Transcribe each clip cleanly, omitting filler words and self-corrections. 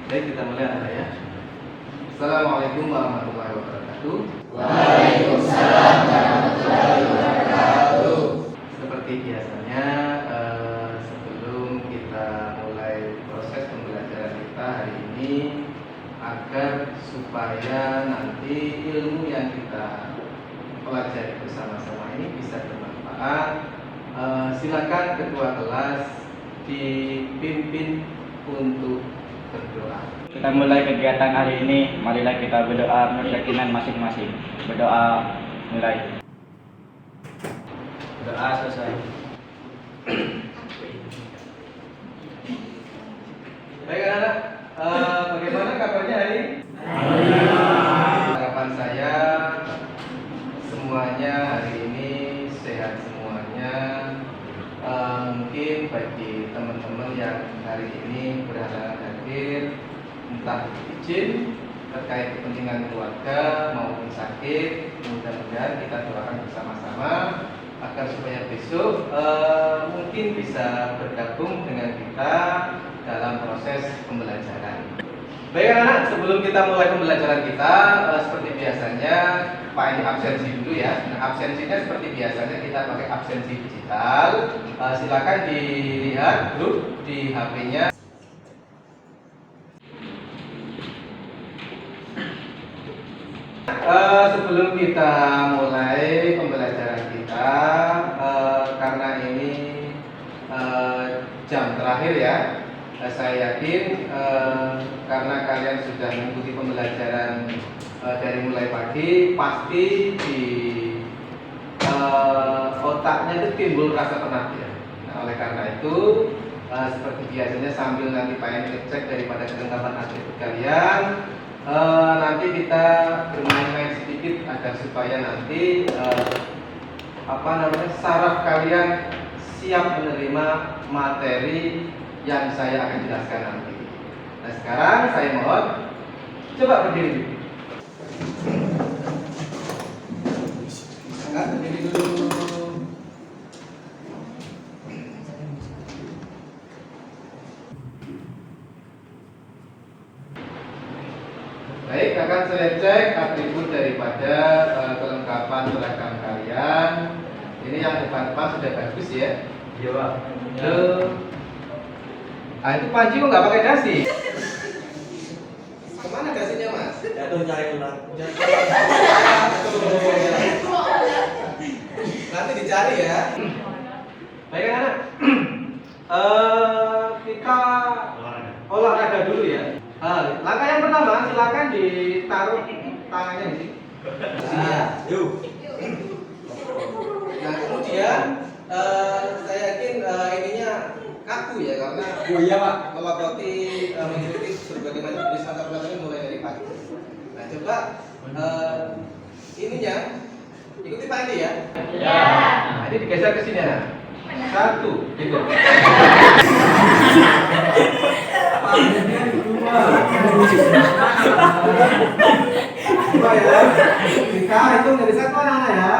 Baik, kita mulai anak ya. Assalamualaikum warahmatullahi wabarakatuh. Waalaikumsalam warahmatullahi wabarakatuh. Seperti biasanya, sebelum kita mulai proses pembelajaran kita hari ini, agar supaya nanti ilmu yang kita pelajari bersama-sama ini bisa bermanfaat, silakan ketua kelas dipimpin untuk berdoa. Kita mulai kegiatan hari ini. Marilah kita berdoa menurut keyakinan masing-masing. Berdoa mulai. Doa selesai. Baik anak-anak, bagaimana kabarnya hari ini? Harapan saya semuanya hari ini sehat semuanya. Mungkin bagi teman-teman yang hari ini berhalangan hadir, entah izin terkait kepentingan keluarga maupun sakit, mudah-mudahan kita doakan bersama-sama agar supaya besok mungkin bisa bergabung dengan kita dalam proses pembelajaran. Baik anak-anak, sebelum kita mulai pembelajaran kita, seperti biasanya Pak ini absensi dulu ya. Nah, absensinya seperti biasanya kita pakai absensi digital. Silakan dilihat grup di HP-nya. Sebelum kita mulai pembelajaran kita, karena ini jam terakhir ya, saya yakin karena kalian sudah mengikuti pembelajaran dari mulai pagi, pasti di otaknya itu timbul rasa penat ya. Nah, oleh karena itu seperti biasanya sambil nanti Pak yang ngecek daripada kelengkapan atribut kalian, nanti kita bermain-main sedikit agar supaya nanti saraf kalian siap menerima materi yang saya akan jelaskan nanti. Nah, sekarang saya mohon coba berdiri dulu. Berdiri dulu. Baik, akan saya cek atribut daripada kelengkapan seragam kalian. Ini yang depan-depan sudah bagus ya. Iya Pak. Itu panci kok nggak pakai dasi? Kemana dasinya Mas? Jatuh cari ulang. Nanti dicari ya. Baik anak. Kita olahraga dulu ya. Langkah yang pertama silakan ditaruh tangannya di sini. Yuk. Nah kemudian saya yakin ininya kaku ya karena Iya Pak. melapoti mengikuti berbagai macam jenis mata pelajaran mulai dari pagi. Nah coba ininya ikuti Pak Andi ya. Ya. Nah, ini digeser ke sini ya. Satu, gitu. Dua ya. Kita hitung dari satu anak-anak ya.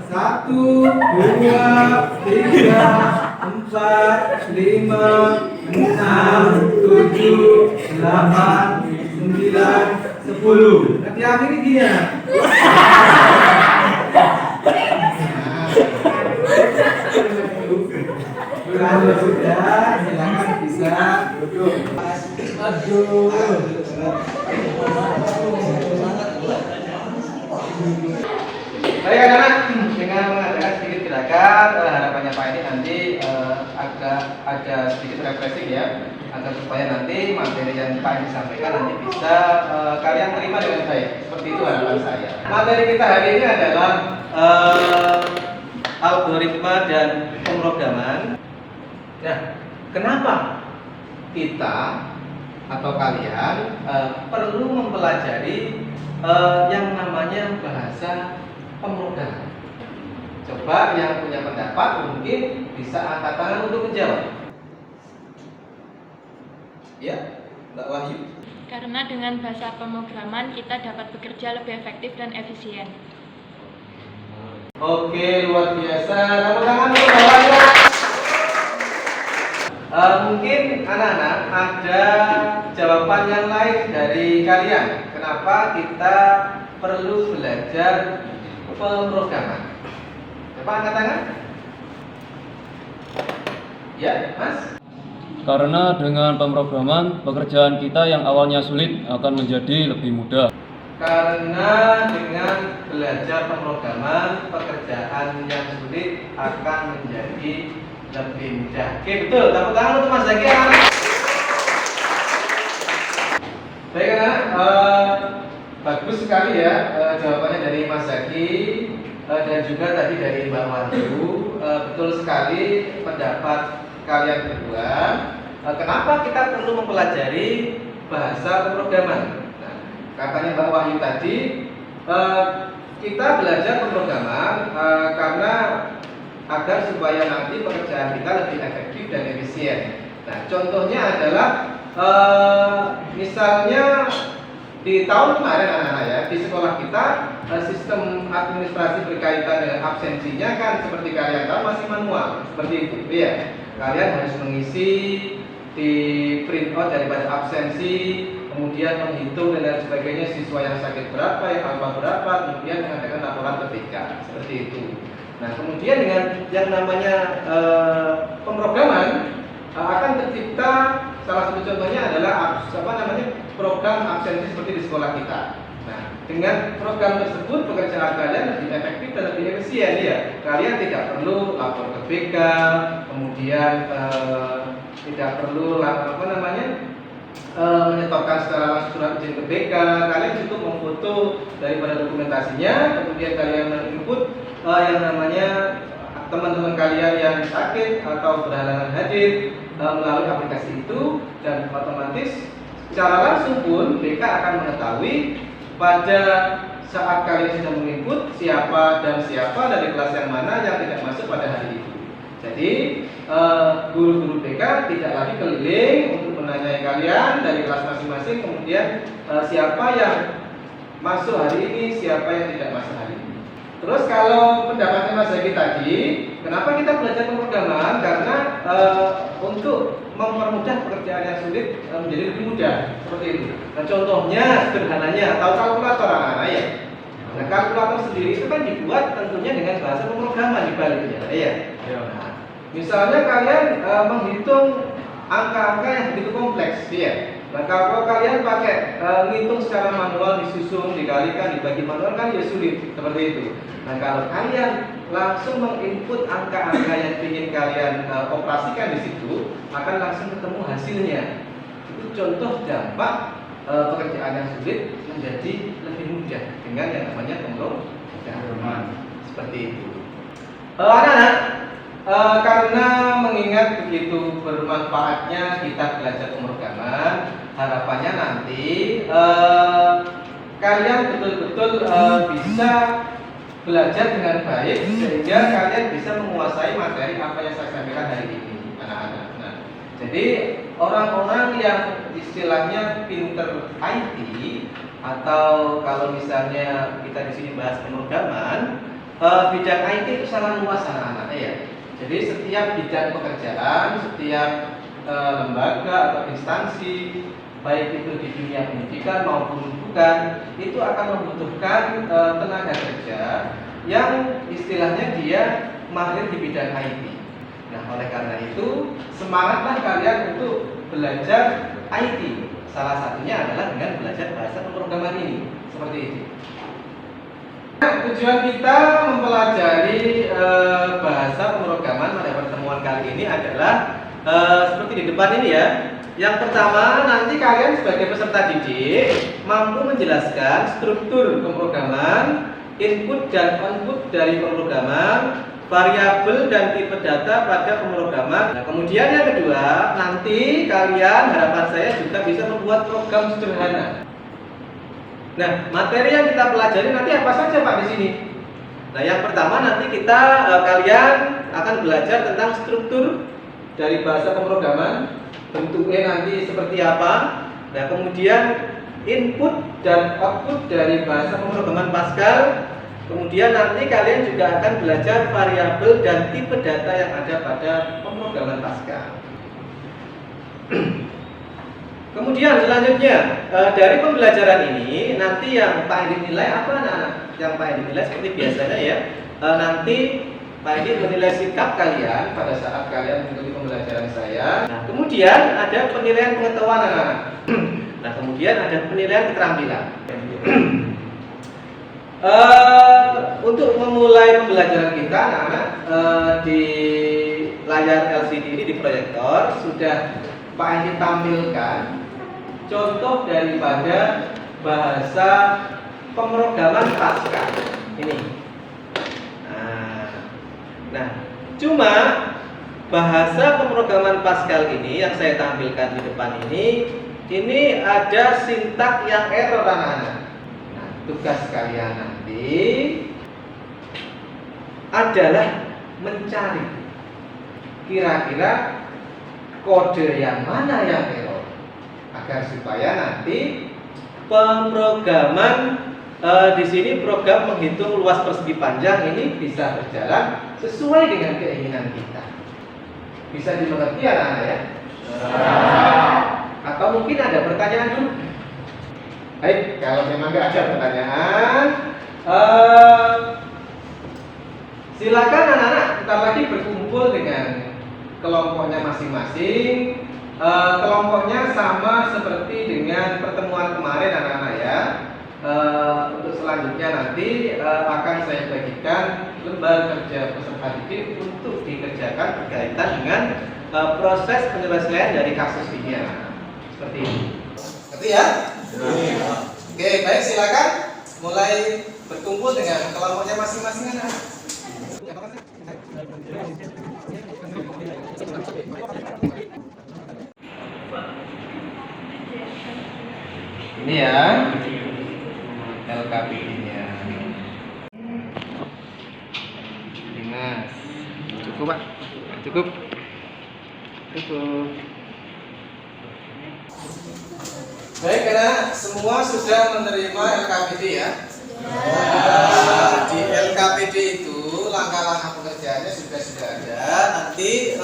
Satu, dua, tiga, empat, lima, enam, tujuh, delapan, sembilan, 10. Hati-hati ini gini ya. Kalau sudah, silakan bisa duduk. Aduh. Baik anak-anak, dengan mengadakan sedikit gerakan, harapannya Pak ini nanti agak ada sedikit refreshing ya, agar supaya nanti materi yang Pak ini sampaikan nanti bisa kalian terima dengan baik. Seperti itu harapan saya. Materi kita hari ini adalah algoritma dan pemrograman. Nah, kenapa kita atau kalian perlu mempelajari yang namanya bahasa pemrograman? Coba yang punya pendapat mungkin bisa angkat tangan untuk menjawab. Ya, Mbak Wahyu. Karena dengan bahasa pemrograman kita dapat bekerja lebih efektif dan efisien. Oke, luar biasa. Tepuk tangan untuk Mbak Wahyu. Mungkin anak-anak ada jawaban yang lain dari kalian. Kenapa kita perlu belajar pemrograman? Coba angkat tangan. Ya, Mas. Karena dengan pemrograman, pekerjaan kita yang awalnya sulit akan menjadi lebih mudah. Karena dengan belajar pemrograman, pekerjaan yang sulit akan menjadi lebih mudah. Oke, betul. Tepuk tangan untuk Mas Zaki. Baik, anak. Bagus sekali ya jawabannya dari Mas Zaki dan juga tadi dari Mbak Wahyu. Betul sekali pendapat kalian berdua. Kenapa kita perlu mempelajari bahasa pemrograman? Nah, katanya Mbak Wahyu tadi, kita belajar pemrograman karena agar supaya nanti pekerjaan kita lebih efektif dan efisien. Nah, contohnya adalah misalnya di tahun kemarin anak-anak ya, di sekolah kita sistem administrasi berkaitan dengan absensinya kan seperti kalian tahu masih manual, seperti itu ya. Kalian harus mengisi di print out daripada absensi, kemudian menghitung dan lain sebagainya, siswa yang sakit berapa, yang alfa berapa, kemudian mengadakan laporan ke BK, seperti itu. Nah, kemudian dengan yang namanya pemrograman akan tercipta, salah satu contohnya adalah program absensi seperti di sekolah kita. Nah, dengan program tersebut pekerjaan kalian lebih efektif dan lebih efisien ya. Kalian tidak perlu lapor ke BK, kemudian tidak perlu menyetorkan secara langsung surat izin ke BK. Kalian cukup memfoto daripada dokumentasinya, kemudian kalian menginput yang namanya teman-teman kalian yang sakit atau berhalangan hadir melalui aplikasi itu, dan otomatis secara langsung pun BK akan mengetahui pada saat kalian sudah menginput siapa dan siapa dari kelas yang mana yang tidak masuk pada hari itu. Jadi guru-guru BK tidak lagi keliling untuk menanyai kalian dari kelas masing-masing, kemudian siapa yang masuk hari ini, siapa yang tidak masuk hari ini. Terus kalau pendapatnya Mas Zaki tadi, kenapa kita belajar pemrograman? Karena untuk mempermudah pekerjaan yang sulit menjadi lebih mudah, seperti itu. Nah, contohnya sederhananya, tahu kalkulator anak-anak ya? Nah, kalkulator sendiri itu kan dibuat tentunya dengan bahasa pemrograman di baliknya, ya. Nah, misalnya kalian menghitung angka-angka yang begitu kompleks, ya. Nah, kalau kalian pakai ngitung secara manual, disusun, dikalikan, dibagi manual kan ya sulit, seperti itu. Nah, kalau kalian langsung menginput angka-angka yang ingin kalian operasikan di situ, akan langsung ketemu hasilnya. Itu contoh dampak pekerjaan yang sulit menjadi lebih mudah dengan yang namanya pemrograman. Seperti itu. Anak-anak, karena mengingat begitu bermanfaatnya kita belajar pemrograman, harapannya nanti kalian betul-betul bisa belajar dengan baik sehingga kalian bisa menguasai materi apa yang saya sampaikan hari ini, anak-anak. Nah, jadi orang-orang yang istilahnya pinter IT atau kalau misalnya kita di sini bahas pemrograman, bidang IT itu sangat luas anak-anak ya. Jadi setiap bidang pekerjaan, setiap lembaga atau instansi, baik itu di dunia pendidikan maupun bukan, itu akan membutuhkan tenaga kerja yang istilahnya dia mahir di bidang IT. Nah, oleh karena itu semangatlah kalian untuk belajar IT. Salah satunya adalah dengan belajar bahasa pemrograman ini, seperti itu. Nah, tujuan kita mempelajari bahasa pemrograman pada pertemuan kali ini adalah seperti di depan ini ya. Yang pertama, nanti kalian sebagai peserta didik mampu menjelaskan struktur pemrograman, input dan output dari pemrograman, variabel dan tipe data pada pemrograman. Nah, kemudian yang kedua, nanti kalian harapan saya juga bisa membuat program sederhana. Nah, materi yang kita pelajari nanti apa saja Pak di sini? Nah, yang pertama nanti kalian akan belajar tentang struktur dari bahasa pemrograman, bentuknya nanti seperti apa. Nah, kemudian input dan output dari bahasa pemrograman Pascal. Kemudian nanti kalian juga akan belajar variabel dan tipe data yang ada pada pemrograman Pascal. Kemudian selanjutnya dari pembelajaran ini nanti yang Pak Edi nilai apa anak-anak? Yang Pak Edi nilai seperti biasanya ya. Nanti Pak Edi menilai sikap kalian pada saat kalian mengikuti pembelajaran saya. Nah, kemudian ada penilaian pengetahuan anak-anak. Nah, kemudian ada penilaian keterampilan. Untuk memulai pembelajaran kita anak-anak, di layar LCD ini di proyektor sudah Pak Edi tampilkan contoh daripada bahasa pemrograman Pascal ini. Nah, cuma bahasa pemrograman Pascal ini yang saya tampilkan di depan ini ada sintak yang error anak-anak. Nah, tugas kalian nanti adalah mencari kira-kira kode yang mana yang error, agar supaya nanti pemrograman di sini program menghitung luas persegi panjang ini bisa berjalan sesuai dengan keinginan kita. Bisa dimengerti anak-anak ya? Atau mungkin ada pertanyaan dulu? Baik, kalau memang nggak ada pertanyaan, silakan anak-anak bentar lagi berkumpul dengan kelompoknya masing-masing. Kelompoknya sama seperti dengan pertemuan kemarin anak-anak ya. Untuk selanjutnya nanti akan saya bagikan lembar kerja peserta didik untuk dikerjakan berkaitan dengan proses penyelesaian dari kasus ini anak-anak. Seperti ini. Ngerti ya? Oke, baik, silakan mulai berkumpul dengan kelompoknya masing-masing anak. Ini ya LKPD-nya. Mas, cukup Pak? Cukup. Baik, karena semua sudah menerima LKPD ya. Di LKPD itu langkah-langkah pengerjaannya sudah ada. Nanti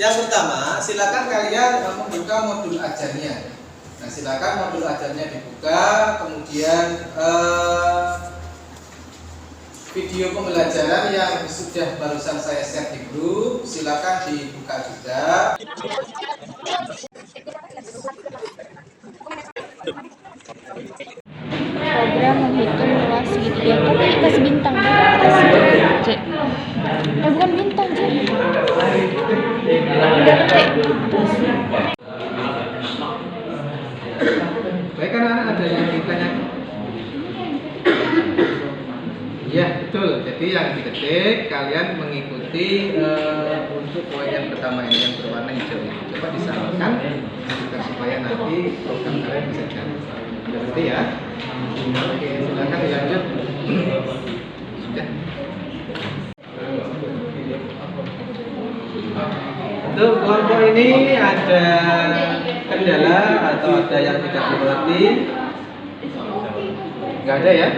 yang pertama silakan kalian membuka modul ajarnya. Nah, silakan modul ajarnya dibuka, kemudian video pembelajaran yang sudah barusan saya share di grup silakan dibuka juga. Program menghitung luas segitiga. Kok dikasih bintang? Cek. Bukan bintang, Cek. Udah, Cek. Baik, anak-anak, ada yang ditanya? Iya, betul. Jadi yang diketik kalian mengikuti untuk poin yang pertama ini yang berwarna hijau ini. Coba disalurkan agar supaya nanti program kalian bisa jalan. Berarti ya. Oke, silakan dilanjut. Sudah. Untuk kelompok ini ada kendala atau ada yang tidak dimengerti? Nggak ada ya?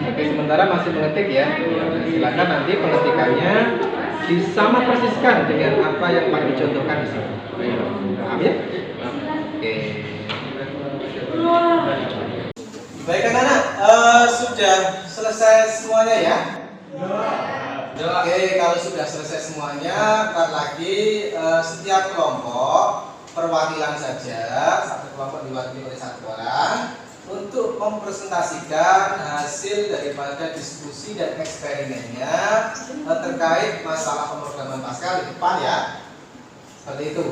Oke, sementara masih mengetik ya. Silakan nanti pengetikannya disama persiskan dengan apa yang Pak dicontohkan di sini. Paham ya? Oke. Baik anak-anak, sudah selesai semuanya ya? Oke, kalau sudah selesai semuanya, ntar lagi setiap kelompok perwakilan saja, satu kelompok diwakili oleh satu orang untuk mempresentasikan hasil daripada diskusi dan eksperimennya terkait masalah pemrograman Pascal di depan ya, seperti itu.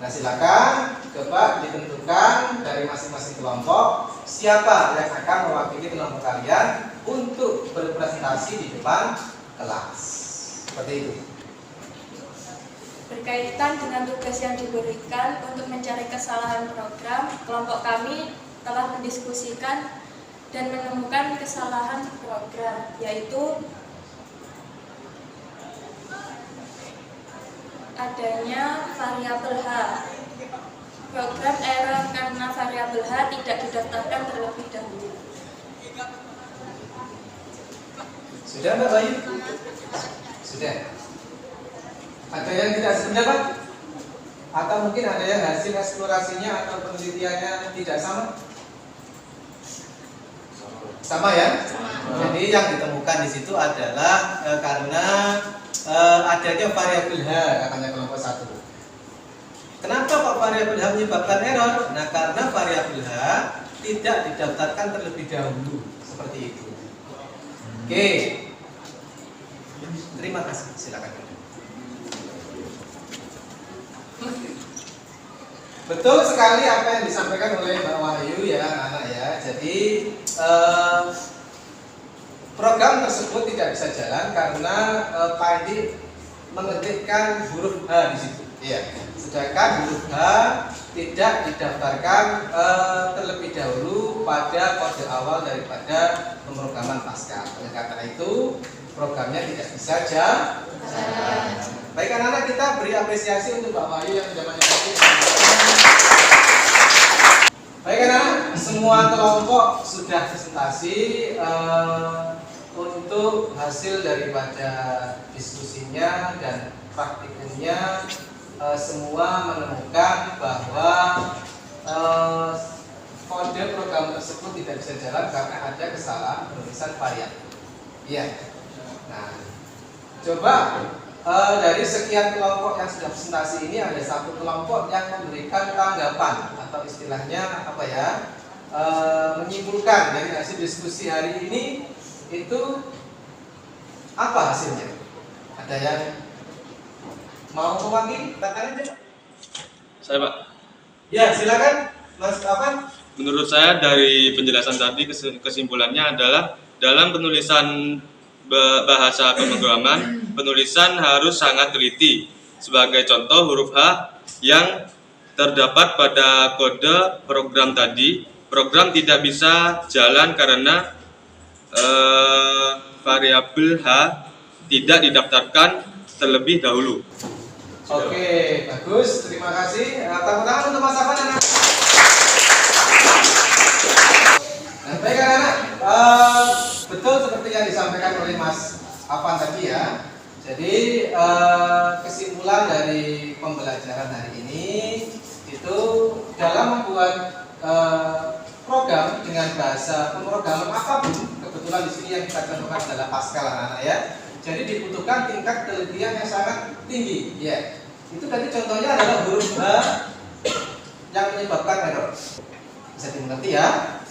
Nah, silakan coba ditentukan dari masing-masing kelompok siapa yang akan mewakili kelompok kalian untuk berpresentasi di depan kelas, seperti itu. Berkaitan dengan tugas yang diberikan untuk mencari kesalahan program, kelompok kami telah mendiskusikan dan menemukan kesalahan program, yaitu adanya variabel H. Program error karena variabel H tidak didaftarkan terlebih dahulu. Sudah Mbak Bayu? Sudah. Ada yang tidak sependapat? Atau mungkin ada yang hasil eksplorasinya atau penelitiannya tidak sama? Sama ya? Jadi yang ditemukan di situ adalah karena adanya variabel H, katanya kelompok 1. Kenapa kok variabel H menyebabkan error? Nah, karena variabel H tidak didaftarkan terlebih dahulu, seperti itu. Oke. Terima kasih, silakan. Betul sekali apa yang disampaikan oleh Mbak Wahyu ya anak-anak ya. Jadi program tersebut tidak bisa jalan karena Pak Edi mengetikkan huruf H di situ. Iya. Sedangkan huruf H tidak didaftarkan terlebih dahulu pada kode awal daripada pemrograman Pascal. Oleh karena itu programnya tidak bisa jalan. Baik anak-anak, kita beri apresiasi untuk Mbak Wahyu yang sudah menyebutkan. Baik anak-anak, semua kelompok sudah presentasi untuk hasil daripada diskusinya dan praktikumnya. Semua menemukan bahwa kode program tersebut tidak bisa jalan karena ada kesalahan penulisan variabel. Iya. Nah, coba dari sekian kelompok yang sudah presentasi ini ada satu kelompok yang memberikan tanggapan atau istilahnya apa ya, menyimpulkan dari hasil diskusi hari ini itu apa hasilnya? Ada yang mau mewakili? Katakan aja. Saya Pak. Ya silakan Mas Afan. Menurut saya dari penjelasan tadi kesimpulannya adalah dalam penulisan bahasa pemrograman, penulisan harus sangat teliti. Sebagai contoh, huruf H yang terdapat pada kode program tadi, program tidak bisa jalan karena variabel H tidak didaftarkan terlebih dahulu. Oke, bagus, terima kasih. Tepuk tangan untuk Mas Afan anak. Nah, baik anak-anak, betul seperti yang disampaikan oleh Mas Afan tadi ya. Jadi kesimpulan dari pembelajaran hari ini itu dalam membuat program dengan bahasa pemrograman apapun, kebetulan di sini yang kita contohkan adalah Pascal anak-anak ya. Jadi dibutuhkan tingkat telitian yang sangat tinggi ya. Itu tadi contohnya adalah huruf H yang menyebabkan error. Bisa dimengerti ya?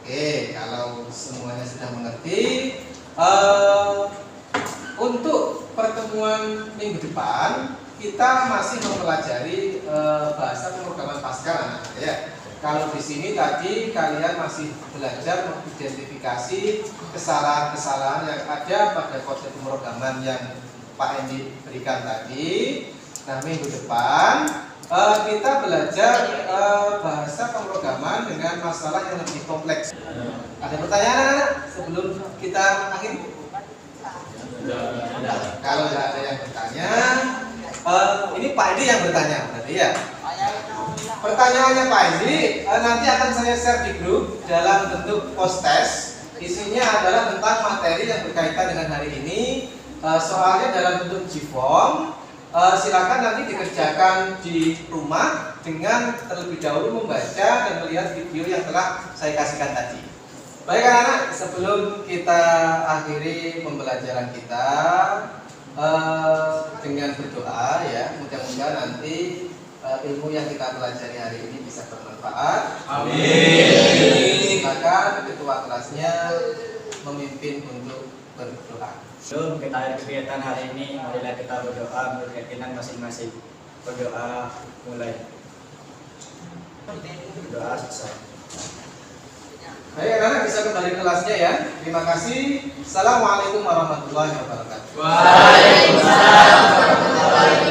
Oke, kalau semuanya sudah mengerti, untuk pertemuan minggu depan kita masih mempelajari bahasa pemrograman Pascal anak-anak ya. Kalau di sini tadi kalian masih belajar mengidentifikasi kesalahan-kesalahan yang ada pada kode pemrograman yang Pak Endi berikan tadi. Nah, minggu depan kita belajar bahasa pemrograman dengan masalah yang lebih kompleks. Ada pertanyaan anak-anak sebelum kita akhiri? Kalau tidak ada yang bertanya, ini Pak Endi yang bertanya berarti ya. Pertanyaannya Pak Endi nanti akan saya share di grup dalam bentuk post test. Isinya adalah tentang materi yang berkaitan dengan hari ini. Soalnya dalam bentuk G-form. Silakan nanti dikerjakan di rumah dengan terlebih dahulu membaca dan melihat video yang telah saya kasihkan tadi. Baik anak-anak, sebelum kita akhiri pembelajaran kita dengan berdoa ya, mudah-mudahan nanti ilmu yang kita pelajari hari ini bisa bermanfaat. Amin. Silakan ketua kelasnya memimpin untuk berdoa. Sebelum kita akhiri kegiatan hari ini, marilah kita berdoa menurut keyakinan masing-masing. Berdoa mulai. Berdoa selesai. Baik anak-anak, bisa kembali ke kelasnya ya. Terima kasih. Assalamualaikum warahmatullahi wabarakatuh. Waalaikumsalam warahmatullahi wabarakatuh.